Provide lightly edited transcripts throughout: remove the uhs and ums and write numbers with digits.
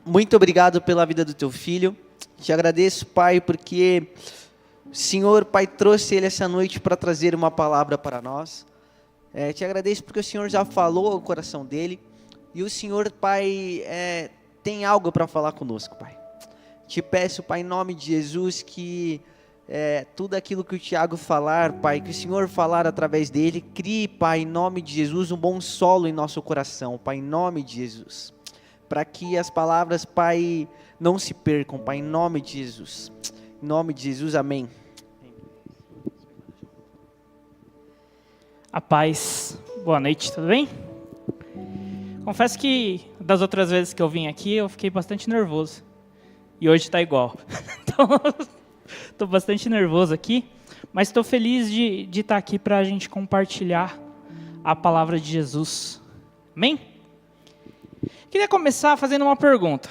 muito obrigado pela vida do teu filho. Te agradeço, Pai, porque o Senhor, Pai, trouxe ele essa noite para trazer uma palavra para nós. Te agradeço porque o Senhor já falou ao coração dele. E o Senhor, Pai, tem algo para falar conosco, Pai. Te peço, Pai, em nome de Jesus, que tudo aquilo que o Tiago falar, Pai, que o Senhor falar através dele, crie, Pai, em nome de Jesus, um bom solo em nosso coração, Pai, em nome de Jesus. Para que as palavras, Pai, não se percam, Pai, em nome de Jesus. Em nome de Jesus, amém. A paz. Boa noite, tudo bem? Confesso que das outras vezes que eu vim aqui, eu fiquei bastante nervoso. E hoje está igual. Então, estou bastante nervoso aqui, mas estou feliz de estar aqui para a gente compartilhar a palavra de Jesus. Amém? Queria começar fazendo uma pergunta.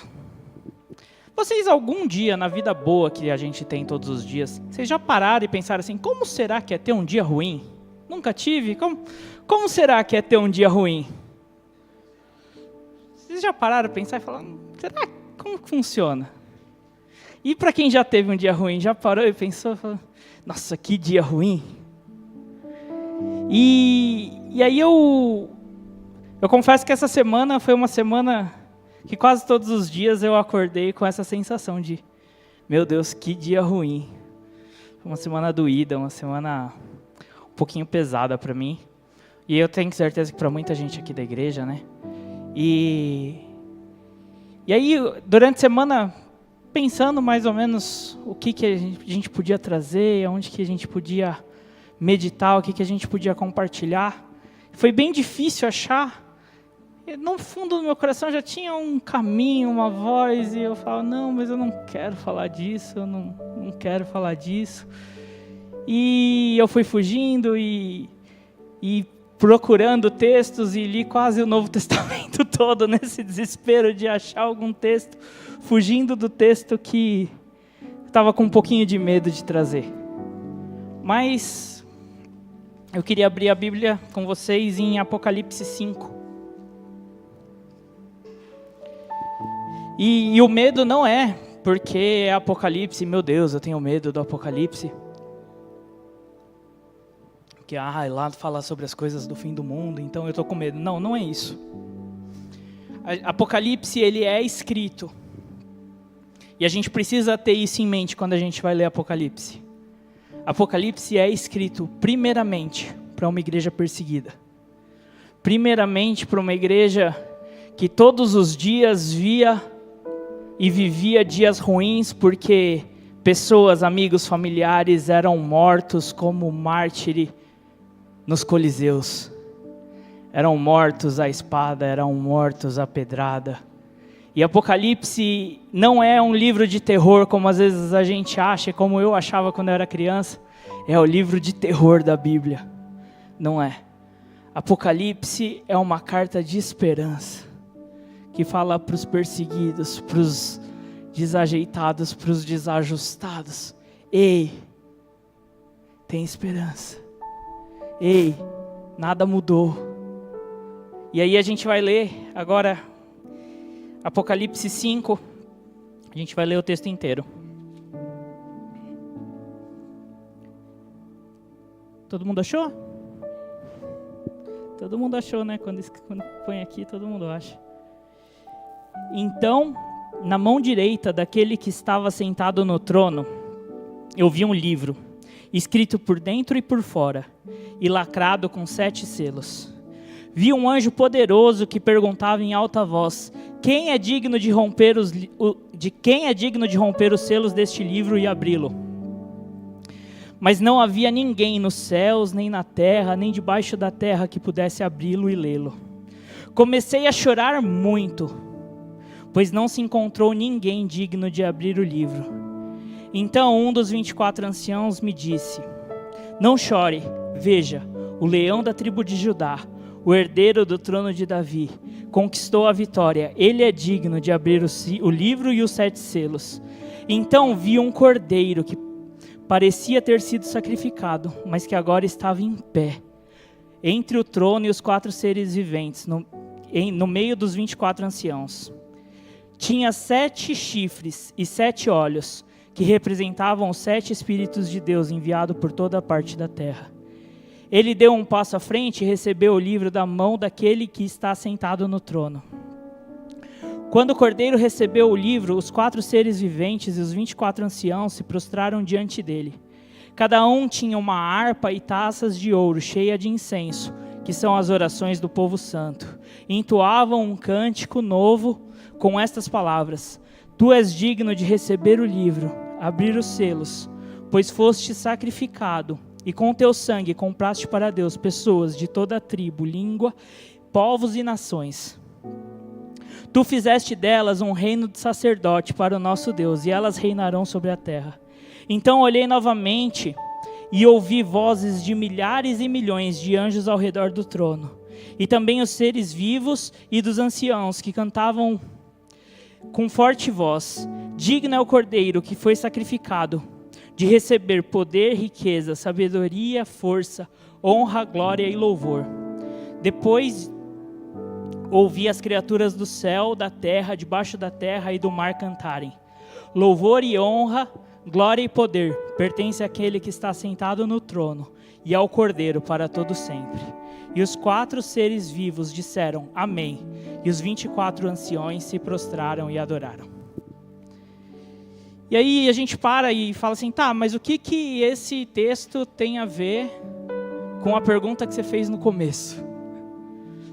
Vocês algum dia na vida boa que a gente tem todos os dias, vocês já pararam e pensaram assim, como será que é ter um dia ruim? Nunca tive? Como será que é ter um dia ruim? Vocês já pararam a pensar e falaram, será como funciona? E para quem já teve um dia ruim, já parou e pensou, falou, nossa, que dia ruim. E aí eu confesso que essa semana foi uma semana que quase todos os dias eu acordei com essa sensação de, meu Deus, que dia ruim. Foi uma semana doída, uma semana um pouquinho pesada para mim. E eu tenho certeza que para muita gente aqui da igreja, né? E aí, durante a semana, pensando mais ou menos o que a gente podia trazer, onde que a gente podia meditar, o que a gente podia compartilhar, foi bem difícil achar. No fundo do meu coração já tinha um caminho, uma voz, e eu falava, não, mas eu não quero falar disso, eu não quero falar disso. E eu fui fugindo e procurando textos e li quase o Novo Testamento todo nesse desespero de achar algum texto, fugindo do texto que estava com um pouquinho de medo de trazer. Mas eu queria abrir a Bíblia com vocês em Apocalipse 5. E o medo não é porque é Apocalipse, meu Deus, eu tenho medo do Apocalipse. Que lá fala sobre as coisas do fim do mundo, então eu estou com medo. Não, não é isso. Apocalipse, ele é escrito. E a gente precisa ter isso em mente quando a gente vai ler Apocalipse. Apocalipse é escrito primeiramente para uma igreja perseguida. Primeiramente para uma igreja que todos os dias via e vivia dias ruins porque pessoas, amigos, familiares eram mortos como mártires nos coliseus. Eram mortos à espada, eram mortos à pedrada. E Apocalipse não é um livro de terror como às vezes a gente acha, como eu achava quando eu era criança. É o livro de terror da Bíblia. Não é. Apocalipse é uma carta de esperança que fala para os perseguidos, para os desajeitados, para os desajustados. Ei, tem esperança. Ei, nada mudou. E aí a gente vai ler agora Apocalipse 5. A gente vai ler o texto inteiro. Todo mundo achou? Todo mundo achou, né? Quando põe aqui, todo mundo acha. Então, na mão direita daquele que estava sentado no trono, eu vi um livro, escrito por dentro e por fora, e lacrado com 7 selos. Vi um anjo poderoso que perguntava em alta voz: quem é digno de romper os selos deste livro e abri-lo? Mas não havia ninguém nos céus, nem na terra, nem debaixo da terra que pudesse abri-lo e lê-lo. Comecei a chorar muito, pois não se encontrou ninguém digno de abrir o livro. Então um dos 24 anciãos me disse: não chore, veja, o leão da tribo de Judá, o herdeiro do trono de Davi, conquistou a vitória. Ele é digno de abrir o livro e os 7 selos. Então vi um cordeiro que parecia ter sido sacrificado, mas que agora estava em pé, entre o trono e os 4 seres viventes, no meio dos 24 anciãos. tinha 7 chifres e 7 olhos, que representavam os 7 Espíritos de Deus enviados por toda a parte da terra. Ele deu um passo à frente e recebeu o livro da mão daquele que está sentado no trono. Quando o Cordeiro recebeu o livro, os 4 seres viventes e os 24 anciãos se prostraram diante dele. Cada um tinha uma harpa e taças de ouro cheia de incenso, que são as orações do povo santo. E entoavam um cântico novo com estas palavras: Tu és digno de receber o livro, abrir os selos, pois foste sacrificado, e com teu sangue compraste para Deus pessoas de toda a tribo, língua, povos e nações. Tu fizeste delas um reino de sacerdote para o nosso Deus, e elas reinarão sobre a terra. Então olhei novamente e ouvi vozes de milhares e milhões de anjos ao redor do trono, e também os seres vivos e dos anciãos que cantavam com forte voz: Digno é o Cordeiro que foi sacrificado, de receber poder, riqueza, sabedoria, força, honra, glória e louvor. Depois ouvi as criaturas do céu, da terra, debaixo da terra e do mar cantarem: Louvor e honra, glória e poder pertence àquele que está sentado no trono e ao Cordeiro para todo sempre. E os 4 seres vivos disseram Amém, e os 24 anciões se prostraram e adoraram. E aí a gente para e fala assim, tá, mas o que esse texto tem a ver com a pergunta que você fez no começo,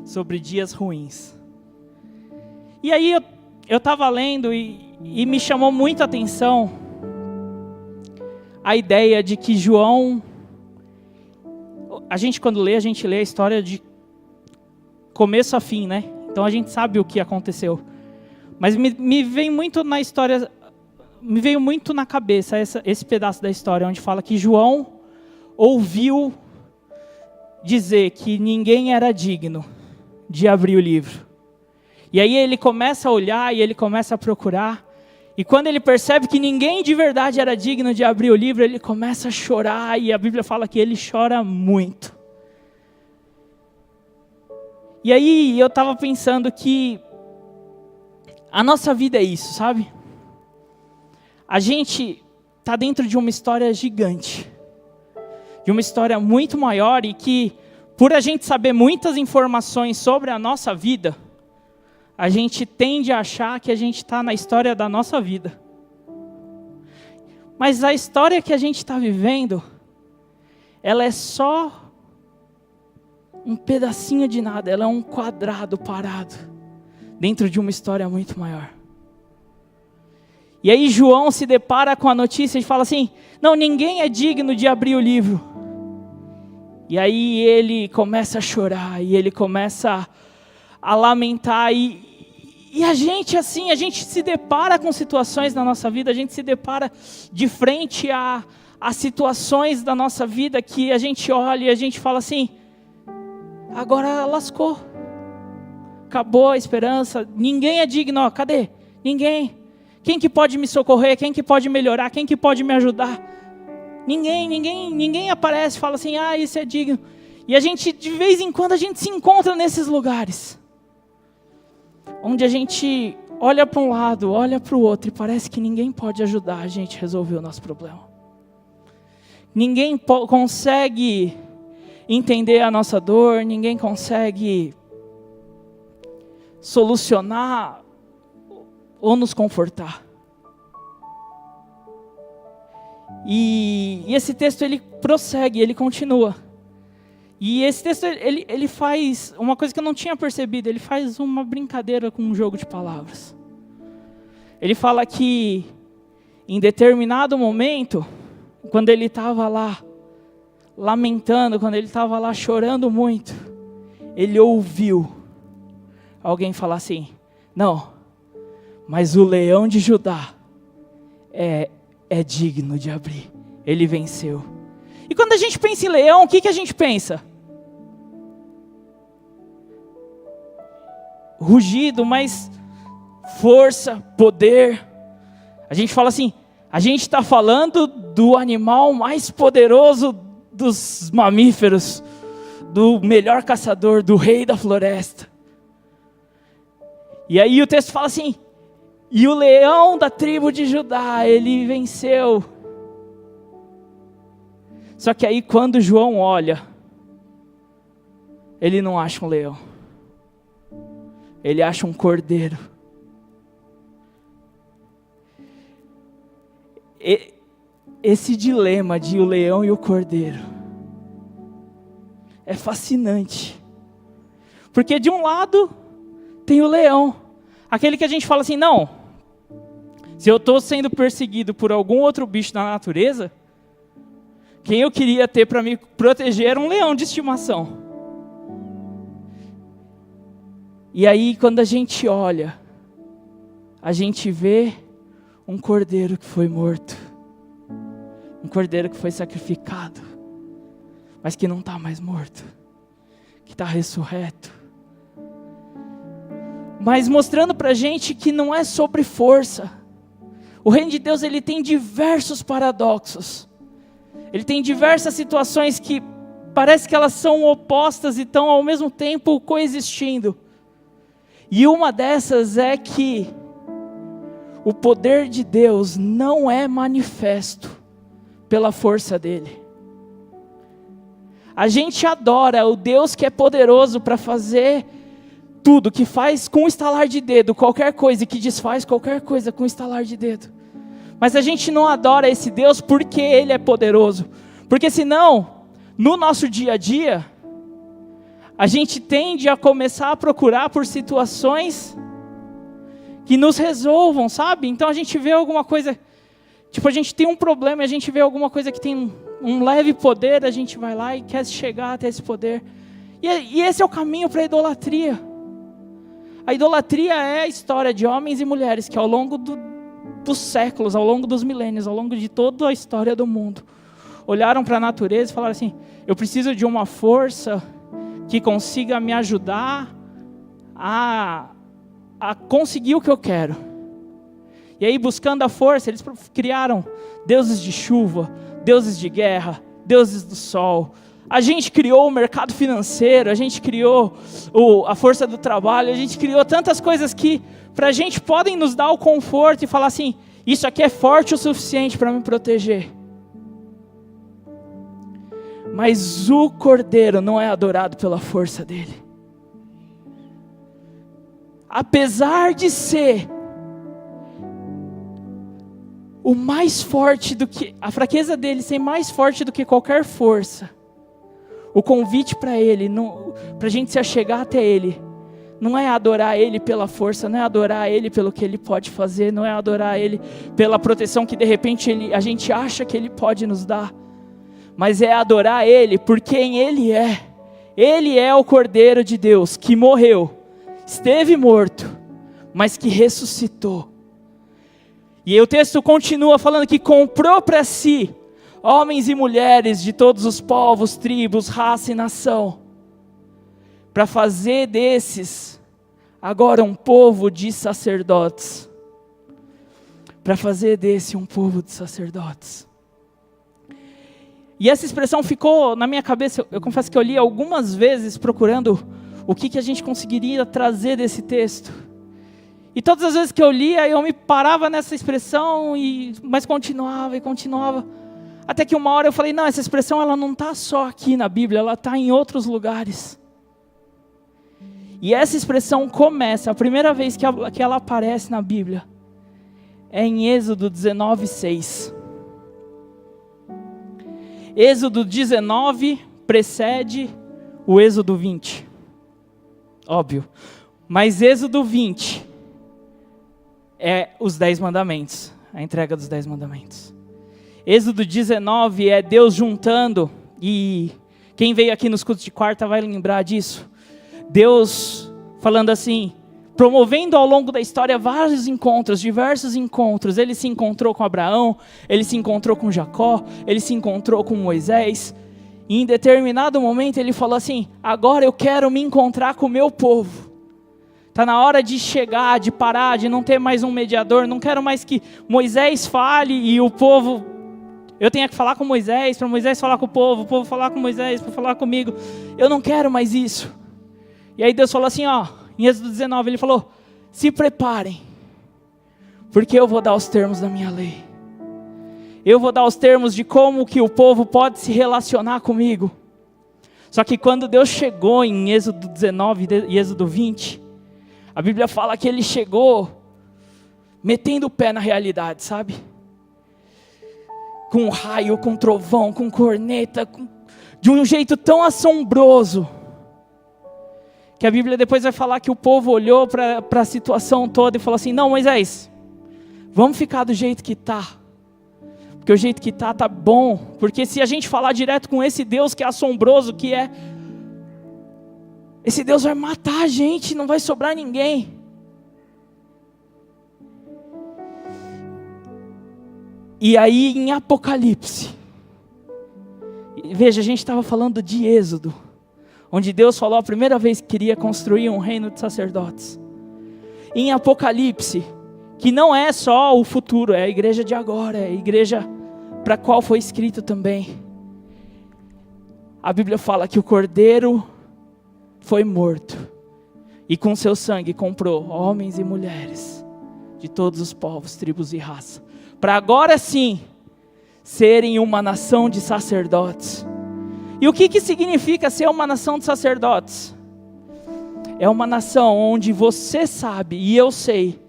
sobre dias ruins? E aí eu estava lendo e me chamou muito a atenção a ideia de que João, a gente quando lê, a gente lê a história de começo a fim, né? Então a gente sabe o que aconteceu. Mas me veio muito na história, me veio muito na cabeça esse pedaço da história, onde fala que João ouviu dizer que ninguém era digno de abrir o livro. E aí ele começa a olhar e ele começa a procurar. E quando ele percebe que ninguém de verdade era digno de abrir o livro, ele começa a chorar, e a Bíblia fala que ele chora muito. E aí eu estava pensando que a nossa vida é isso, sabe? A gente está dentro de uma história gigante, de uma história muito maior, e que por a gente saber muitas informações sobre a nossa vida, a gente tende a achar que a gente está na história da nossa vida. Mas a história que a gente está vivendo, ela é só um pedacinho de nada, ela é um quadrado parado dentro de uma história muito maior. E aí João se depara com a notícia e fala assim, não, ninguém é digno de abrir o livro. E aí ele começa a chorar, e ele começa a lamentar, e a gente assim, a gente se depara com situações na nossa vida, a gente se depara de frente a situações da nossa vida que a gente olha e a gente fala assim, agora lascou, acabou a esperança, ninguém é digno, ó, cadê? Ninguém. Quem que pode me socorrer? Quem que pode melhorar? Quem que pode me ajudar? Ninguém aparece e fala assim, isso é digno. E a gente, de vez em quando, a gente se encontra nesses lugares, onde a gente olha para um lado, olha para o outro, e parece que ninguém pode ajudar a gente a resolver o nosso problema. Ninguém consegue entender a nossa dor, ninguém consegue solucionar ou nos confortar. E esse texto ele prossegue, ele continua. E esse texto ele faz uma coisa que eu não tinha percebido, ele faz uma brincadeira com um jogo de palavras. Ele fala que em determinado momento, quando ele estava lá lamentando, quando ele estava lá chorando muito, ele ouviu alguém falar assim, não, mas o leão de Judá é digno de abrir, ele venceu. E quando a gente pensa em leão, o que a gente pensa? Rugido, mas força, poder. A gente fala assim, a gente está falando do animal mais poderoso dos mamíferos, do melhor caçador, do rei da floresta. E aí o texto fala assim, E o leão da tribo de Judá, ele venceu. Só que aí quando João olha, ele não acha um leão. Ele acha um cordeiro. Esse dilema de o leão e o cordeiro é fascinante. Porque de um lado tem o leão, aquele que a gente fala assim, não, se eu estou sendo perseguido por algum outro bicho da natureza, quem eu queria ter para me proteger era um leão de estimação. E aí quando a gente olha, a gente vê um cordeiro que foi morto, um cordeiro que foi sacrificado, mas que não está mais morto, que está ressurreto. Mas mostrando para a gente que não é sobre força. O reino de Deus, ele tem diversos paradoxos. Ele tem diversas situações que parece que elas são opostas e estão ao mesmo tempo coexistindo. E uma dessas é que o poder de Deus não é manifesto pela força dele. A gente adora o Deus que é poderoso para fazer tudo, que faz com um estalar de dedo qualquer coisa e que desfaz qualquer coisa com um estalar de dedo. Mas a gente não adora esse Deus porque Ele é poderoso. Porque senão, no nosso dia a dia, a gente tende a começar a procurar por situações que nos resolvam, sabe? Então a gente vê alguma coisa, tipo, a gente tem um problema, a gente vê alguma coisa que tem um leve poder, a gente vai lá e quer chegar até esse poder. E esse é o caminho para a idolatria. A idolatria é a história de homens e mulheres que ao longo dos séculos, ao longo dos milênios, ao longo de toda a história do mundo, olharam para a natureza e falaram assim, eu preciso de uma força que consiga me ajudar a conseguir o que eu quero. E aí, buscando a força, eles criaram deuses de chuva, deuses de guerra, deuses do sol. A gente criou o mercado financeiro, a gente criou a força do trabalho, a gente criou tantas coisas que para a gente podem nos dar o conforto e falar assim, isso aqui é forte o suficiente para me proteger. Mas o cordeiro não é adorado pela força dele. Apesar de ser o mais forte do que, a fraqueza dele ser mais forte do que qualquer força, o convite para ele, para a gente se achegar até ele, não é adorar ele pela força, não é adorar ele pelo que ele pode fazer, não é adorar ele pela proteção que de repente a gente acha que ele pode nos dar, mas é adorar ele por quem ele é. Ele é o Cordeiro de Deus que morreu, esteve morto, mas que ressuscitou. E aí o texto continua falando que comprou para si homens e mulheres de todos os povos, tribos, raça e nação, para fazer desses agora um povo de sacerdotes. Para fazer desse um povo de sacerdotes. E essa expressão ficou na minha cabeça, eu confesso que eu li algumas vezes procurando o que a gente conseguiria trazer desse texto. E todas as vezes que eu lia, eu me parava nessa expressão, mas continuava e continuava. Até que uma hora eu falei, não, essa expressão ela não está só aqui na Bíblia, ela está em outros lugares. E essa expressão começa, a primeira vez que ela aparece na Bíblia, é em Êxodo 19:6. Êxodo 19 precede o Êxodo 20. Óbvio. Mas Êxodo 20 é os 10 mandamentos, a entrega dos 10 mandamentos. Êxodo 19 é Deus juntando, e quem veio aqui nos cultos de quarta vai lembrar disso. Deus falando assim, promovendo ao longo da história vários encontros, diversos encontros. Ele se encontrou com Abraão, ele se encontrou com Jacó, ele se encontrou com Moisés. E em determinado momento ele falou assim, agora eu quero me encontrar com o meu povo. Está na hora de chegar, de parar, de não ter mais um mediador. Não quero mais que Moisés fale e o povo... Eu tenho que falar com Moisés, para Moisés falar com o povo falar com Moisés, para falar comigo. Eu não quero mais isso. E aí Deus falou assim, ó, em Êxodo 19, ele falou, se preparem, Porque eu vou dar os termos da minha lei. Eu vou dar os termos de como que o povo pode se relacionar comigo. Só que quando Deus chegou em Êxodo 19 e Êxodo 20, a Bíblia fala que ele chegou metendo o pé na realidade, sabe? Com raio, com trovão, com corneta, de um jeito tão assombroso, que a Bíblia depois vai falar que o povo olhou para a situação toda e falou assim: não, Moisés, vamos ficar do jeito que está. Porque o jeito que está bom. Porque se a gente falar direto com esse Deus que é assombroso, que é... esse Deus vai matar a gente, não vai sobrar ninguém. E aí em Apocalipse, veja, a gente estava falando de Êxodo, onde Deus falou a primeira vez que queria construir um reino de sacerdotes. Em Apocalipse, que não é só o futuro, é a igreja de agora, é a igreja para a qual foi escrito também. A Bíblia fala que o Cordeiro foi morto e com seu sangue comprou homens e mulheres de todos os povos, tribos e raças, para agora sim serem uma nação de sacerdotes. E o que significa ser uma nação de sacerdotes? É uma nação onde você sabe e eu sei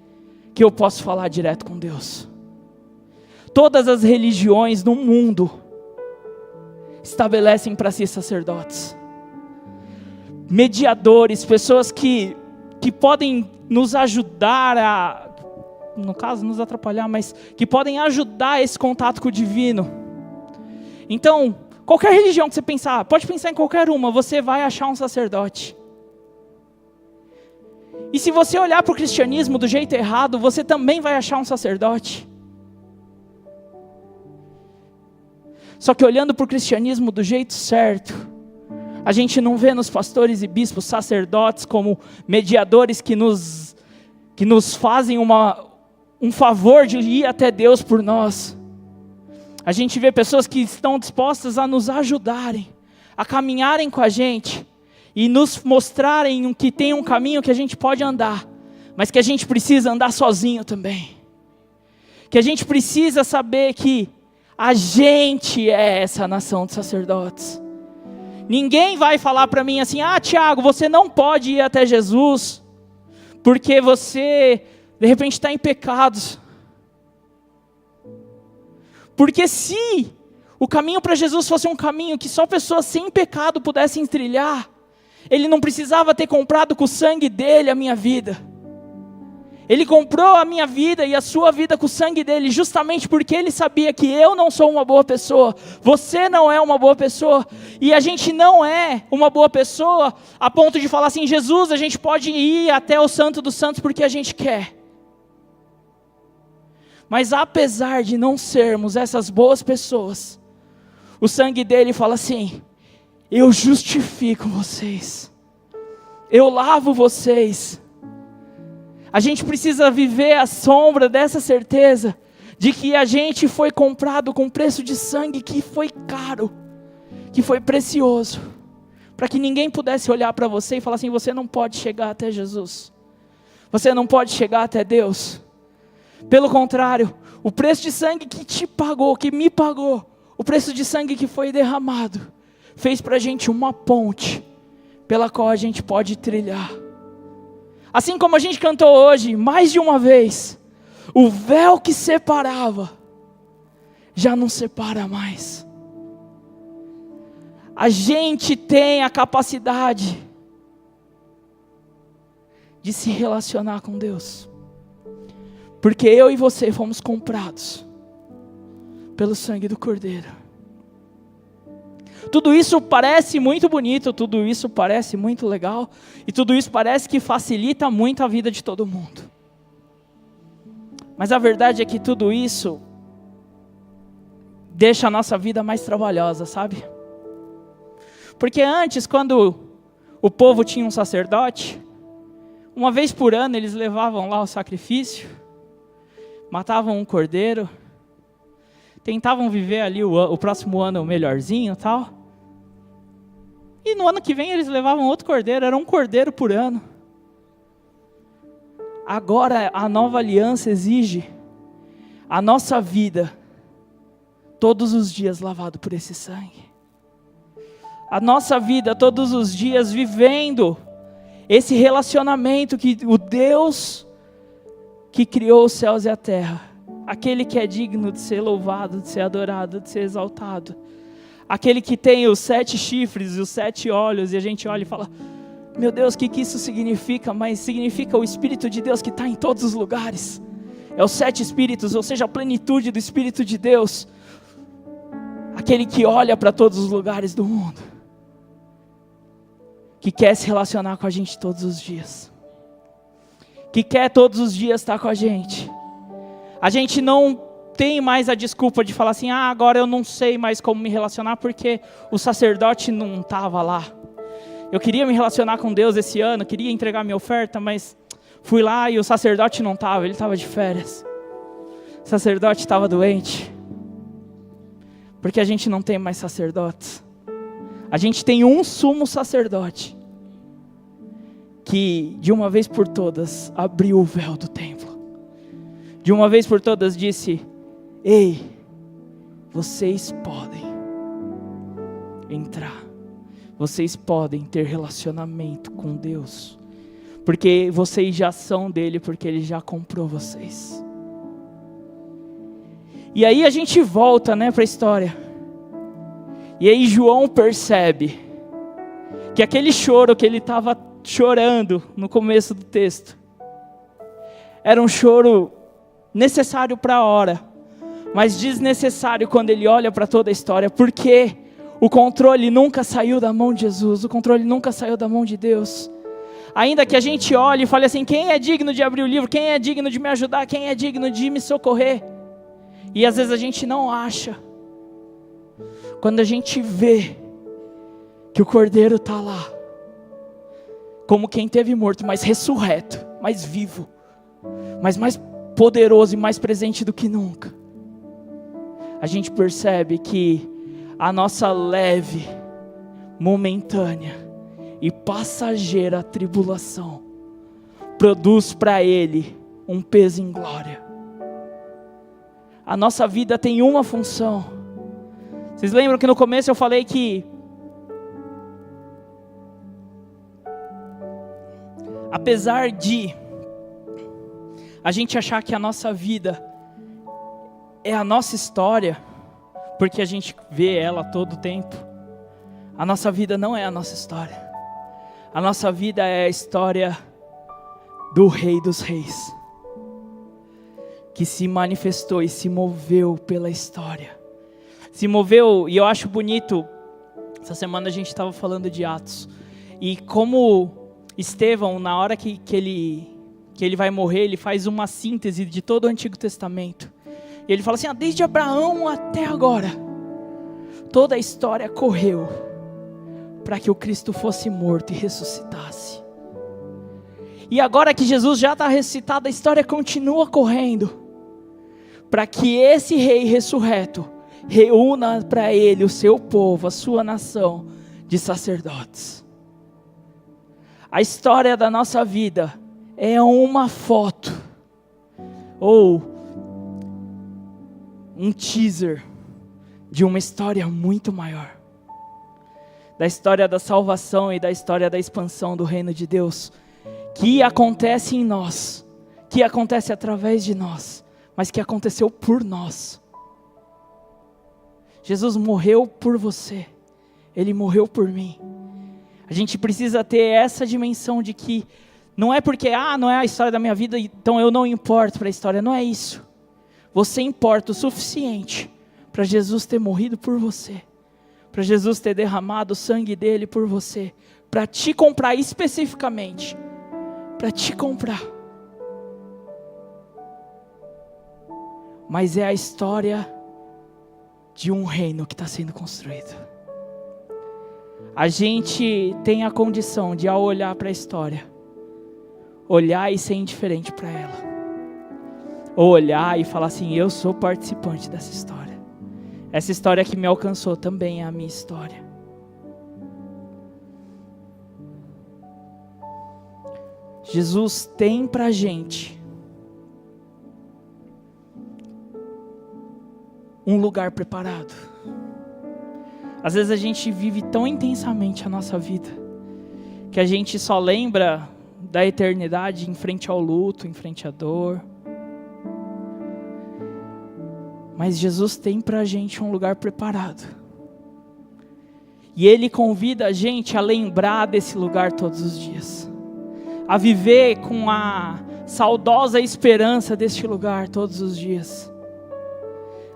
que eu posso falar direto com Deus. Todas as religiões no mundo estabelecem para si sacerdotes, mediadores, pessoas que podem nos ajudar a, no caso, nos atrapalhar, mas que podem ajudar esse contato com o divino. Então, qualquer religião que você pensar, pode pensar em qualquer uma, você vai achar um sacerdote. E se você olhar para o cristianismo do jeito errado, você também vai achar um sacerdote. Só que olhando para o cristianismo do jeito certo, a gente não vê nos pastores e bispos, sacerdotes, como mediadores que nos fazem um favor de ir até Deus por nós. A gente vê pessoas que estão dispostas a nos ajudarem, a caminharem com a gente e nos mostrarem que tem um caminho que a gente pode andar, mas que a gente precisa andar sozinho também. Que a gente precisa saber que a gente é essa nação de sacerdotes. Ninguém vai falar para mim assim: ah, Tiago, você não pode ir até Jesus, porque você, de repente, está em pecados. Porque se o caminho para Jesus fosse um caminho que só pessoas sem pecado pudessem trilhar, Ele não precisava ter comprado com o sangue dele a minha vida. Ele comprou a minha vida e a sua vida com o sangue dele, justamente porque Ele sabia que eu não sou uma boa pessoa, você não é uma boa pessoa, e a gente não é uma boa pessoa a ponto de falar assim: Jesus, a gente pode ir até o Santo dos Santos porque a gente quer. Mas apesar de não sermos essas boas pessoas, o sangue dele fala assim: eu justifico vocês, eu lavo vocês. A gente precisa viver à sombra dessa certeza de que a gente foi comprado com preço de sangue que foi caro, que foi precioso, para que ninguém pudesse olhar para você e falar assim: você não pode chegar até Jesus, você não pode chegar até Deus. Pelo contrário, o preço de sangue que te pagou, que me pagou, o preço de sangue que foi derramado, fez para a gente uma ponte pela qual a gente pode trilhar. Assim como a gente cantou hoje, mais de uma vez, o véu que separava, já não separa mais. A gente tem a capacidade de se relacionar com Deus, porque eu e você fomos comprados pelo sangue do Cordeiro. Tudo isso parece muito bonito, tudo isso parece muito legal, e tudo isso parece que facilita muito a vida de todo mundo. Mas a verdade é que tudo isso deixa a nossa vida mais trabalhosa, sabe? Porque antes, quando o povo tinha um sacerdote, uma vez por ano eles levavam lá o sacrifício, matavam um cordeiro, tentavam viver ali o próximo ano melhorzinho e tal. E no ano que vem eles levavam outro cordeiro, era um cordeiro por ano. Agora a nova aliança exige a nossa vida, todos os dias lavado por esse sangue. A nossa vida, todos os dias vivendo esse relacionamento que o Deus que criou os céus e a terra, aquele que é digno de ser louvado, de ser adorado, de ser exaltado, aquele que tem os 7 chifres e os 7 olhos, e a gente olha e fala, meu Deus, o que isso significa? Mas significa o Espírito de Deus que está em todos os lugares. É os 7 Espíritos, ou seja, a plenitude do Espírito de Deus. Aquele que olha para todos os lugares do mundo. Que quer se relacionar com a gente todos os dias. Que quer todos os dias estar com a gente. A gente não tem mais a desculpa de falar assim, agora eu não sei mais como me relacionar porque o sacerdote não estava lá. Eu queria me relacionar com Deus esse ano, queria entregar minha oferta, mas fui lá e o sacerdote não estava, ele estava de férias. O sacerdote estava doente. Porque a gente não tem mais sacerdotes. A gente tem um sumo sacerdote que de uma vez por todas abriu o véu do templo. De uma vez por todas disse, ei, vocês podem entrar. Vocês podem ter relacionamento com Deus. Porque vocês já são dele, porque ele já comprou vocês. E aí a gente volta, para a história. E aí João percebe que aquele choro que ele estava chorando no começo do texto era um choro necessário para a hora, mas desnecessário quando ele olha para toda a história, porque o controle nunca saiu da mão de Jesus, o controle nunca saiu da mão de Deus. Ainda que a gente olhe e fale assim, quem é digno de abrir o livro, quem é digno de me ajudar, quem é digno de me socorrer? E às vezes a gente não acha. Quando a gente vê que o Cordeiro está lá, como quem teve morto, mas ressurreto, mais vivo, mas mais poderoso e mais presente do que nunca, a gente percebe que a nossa leve, momentânea e passageira tribulação produz para Ele um peso em glória. A nossa vida tem uma função. Vocês lembram que no começo eu falei que apesar de a gente achar que a nossa vida é a nossa história, porque a gente vê ela todo o tempo, a nossa vida não é a nossa história. A nossa vida é a história do Rei dos Reis, que se manifestou e se moveu pela história. Se moveu, e eu acho bonito, essa semana a gente estava falando de Atos, e como Estevão, na hora que ele vai morrer, ele faz uma síntese de todo o Antigo Testamento. E ele fala assim, desde Abraão até agora, toda a história correu para que o Cristo fosse morto e ressuscitasse. E agora que Jesus já está ressuscitado, a história continua correndo, para que esse Rei ressurreto reúna para Ele o seu povo, a sua nação de sacerdotes. A história da nossa vida é uma foto, ou um teaser, de uma história muito maior. Da história da salvação e da história da expansão do reino de Deus, que acontece em nós, que acontece através de nós, mas que aconteceu por nós. Jesus morreu por você, Ele morreu por mim. A gente precisa ter essa dimensão de que não é porque, não é a história da minha vida, então eu não importo para a história, não é isso. Você importa o suficiente para Jesus ter morrido por você, para Jesus ter derramado o sangue dele por você, para te comprar especificamente, para te comprar. Mas é a história de um reino que está sendo construído. A gente tem a condição de, ao olhar para a história, olhar e ser indiferente para ela, ou olhar e falar assim, eu sou participante dessa história. Essa história que me alcançou também é a minha história. Jesus tem pra gente um lugar preparado. Às vezes a gente vive tão intensamente a nossa vida, que a gente só lembra da eternidade em frente ao luto, em frente à dor. Mas Jesus tem pra gente um lugar preparado. E Ele convida a gente a lembrar desse lugar todos os dias. A viver com a saudosa esperança deste lugar todos os dias.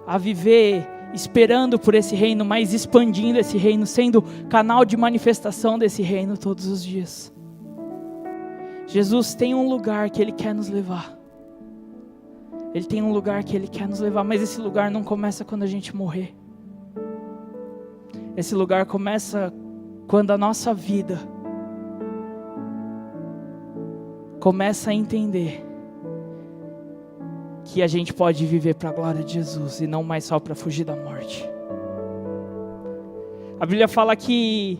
A viver esperando por esse reino, mas expandindo esse reino, sendo canal de manifestação desse reino todos os dias. Jesus tem um lugar que Ele quer nos levar. Ele tem um lugar que Ele quer nos levar, mas esse lugar não começa quando a gente morrer. Esse lugar começa quando a nossa vida começa a entender que a gente pode viver para a glória de Jesus e não mais só para fugir da morte. A Bíblia fala que,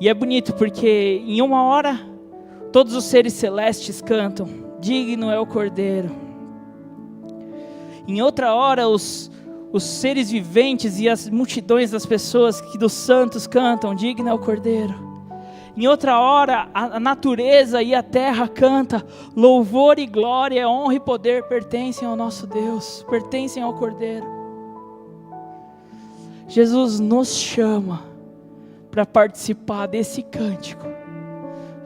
e é bonito porque em uma hora todos os seres celestes cantam, digno é o Cordeiro. Em outra hora os seres viventes e as multidões das pessoas que dos santos cantam, digno é o Cordeiro. Em outra hora, a natureza e a terra canta, louvor e glória, honra e poder pertencem ao nosso Deus, pertencem ao Cordeiro. Jesus nos chama para participar desse cântico,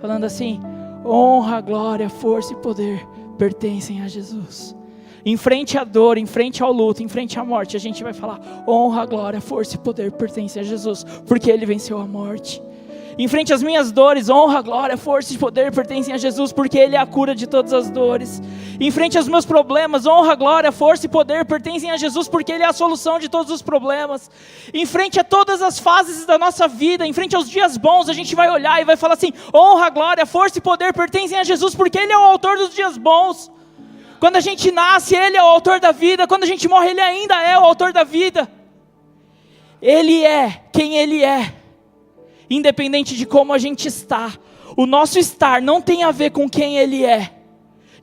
falando assim, honra, glória, força e poder pertencem a Jesus. Em frente à dor, em frente ao luto, em frente à morte, a gente vai falar, honra, glória, força e poder pertencem a Jesus, porque Ele venceu a morte. Em frente às minhas dores, honra, glória, força e poder pertencem a Jesus, porque Ele é a cura de todas as dores. Em frente aos meus problemas, honra, glória, força e poder pertencem a Jesus, porque Ele é a solução de todos os problemas. Em frente a todas as fases da nossa vida, em frente aos dias bons, a gente vai olhar e vai falar assim, honra, glória, força e poder pertencem a Jesus, porque Ele é o autor dos dias bons. Quando a gente nasce, Ele é o autor da vida. Quando a gente morre, Ele ainda é o autor da vida. Ele é quem Ele é. Independente de como a gente está, o nosso estar não tem a ver com quem Ele é.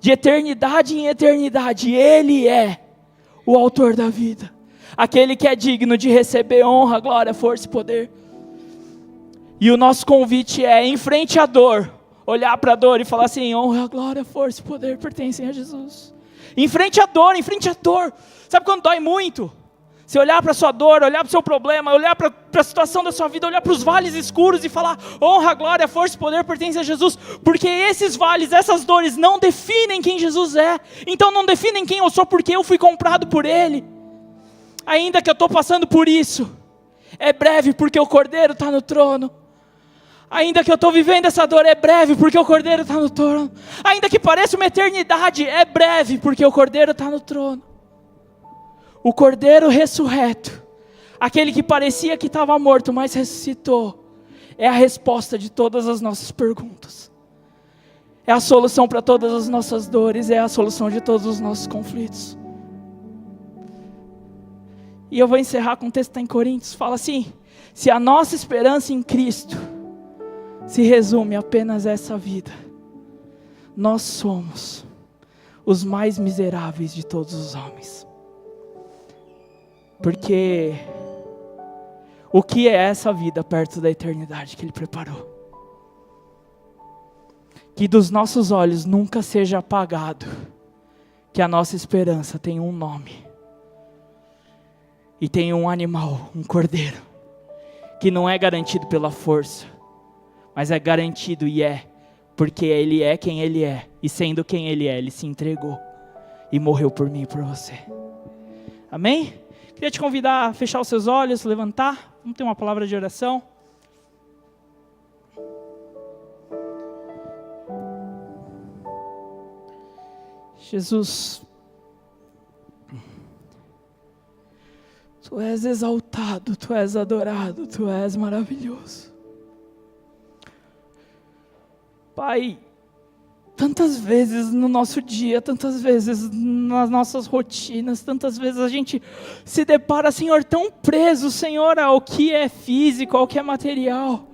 De eternidade em eternidade, Ele é o autor da vida. Aquele que é digno de receber honra, glória, força e poder. E o nosso convite é, em frente à dor, olhar para a dor e falar assim, honra, glória, força e poder pertencem a Jesus. Em frente à dor, em frente à dor. Sabe quando dói muito? Você olhar para a sua dor, olhar para o seu problema, olhar para a situação da sua vida, olhar para os vales escuros e falar, honra, glória, força e poder pertencem a Jesus, porque esses vales, essas dores não definem quem Jesus é, então não definem quem eu sou, porque eu fui comprado por Ele. Ainda que eu estou passando por isso, é breve porque o Cordeiro está no trono. Ainda que eu estou vivendo essa dor, é breve porque o Cordeiro está no trono. Ainda que pareça uma eternidade, é breve porque o Cordeiro está no trono. O Cordeiro ressurreto, aquele que parecia que estava morto, mas ressuscitou, é a resposta de todas as nossas perguntas. É a solução para todas as nossas dores, é a solução de todos os nossos conflitos. E eu vou encerrar com o texto que está em Coríntios, fala assim, se a nossa esperança em Cristo se resume apenas a essa vida, nós somos os mais miseráveis de todos os homens. Porque o que é essa vida perto da eternidade que Ele preparou? Que dos nossos olhos nunca seja apagado que a nossa esperança tem um nome. E tem um animal, um cordeiro, que não é garantido pela força, mas é garantido e é, porque Ele é quem Ele é, e sendo quem Ele é, Ele se entregou e morreu por mim e por você. Amém? Queria te convidar a fechar os seus olhos, levantar, vamos ter uma palavra de oração. Jesus, Tu és exaltado, Tu és adorado, Tu és maravilhoso. Pai, tantas vezes no nosso dia, tantas vezes nas nossas rotinas, tantas vezes a gente se depara, Senhor, tão preso, Senhor, ao que é físico, ao que é material,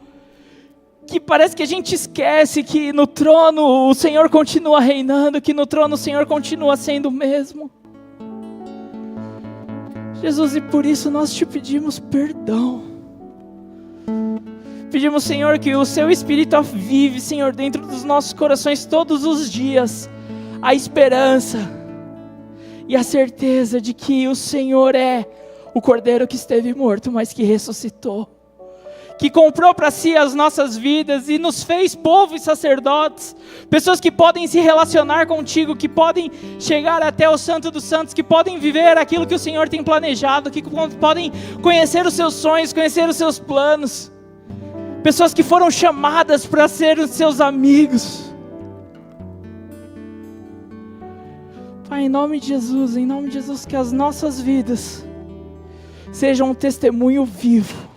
que parece que a gente esquece que no trono o Senhor continua reinando, que no trono o Senhor continua sendo o mesmo. Jesus, e por isso nós te pedimos perdão. Pedimos, Senhor, que o Seu Espírito avive, Senhor, dentro dos nossos corações todos os dias, a esperança e a certeza de que o Senhor é o Cordeiro que esteve morto, mas que ressuscitou, que comprou para si as nossas vidas e nos fez povo e sacerdotes, pessoas que podem se relacionar contigo, que podem chegar até o Santo dos Santos, que podem viver aquilo que o Senhor tem planejado, que podem conhecer os seus sonhos, conhecer os seus planos, pessoas que foram chamadas para ser os seus amigos. Pai, em nome de Jesus, que as nossas vidas sejam um testemunho vivo,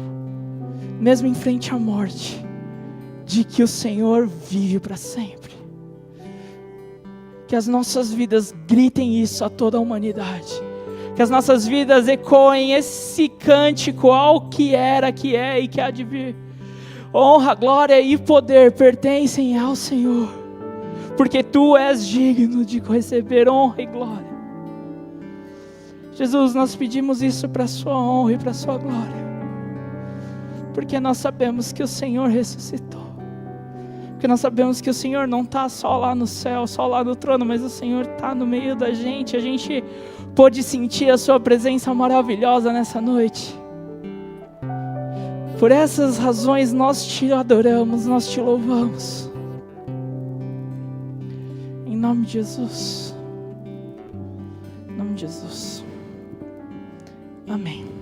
mesmo em frente à morte, de que o Senhor vive para sempre. Que as nossas vidas gritem isso a toda a humanidade. Que as nossas vidas ecoem esse cântico ao que era, que é e que há de vir. Honra, glória e poder pertencem ao Senhor, porque Tu és digno de receber honra e glória. Jesus, nós pedimos isso para a Sua honra e para a Sua glória, porque nós sabemos que o Senhor ressuscitou, porque nós sabemos que o Senhor não está só lá no céu, só lá no trono, mas o Senhor está no meio da gente. A gente pôde sentir a Sua presença maravilhosa nessa noite. Por essas razões nós Te adoramos, nós Te louvamos. Em nome de Jesus. Em nome de Jesus. Amém.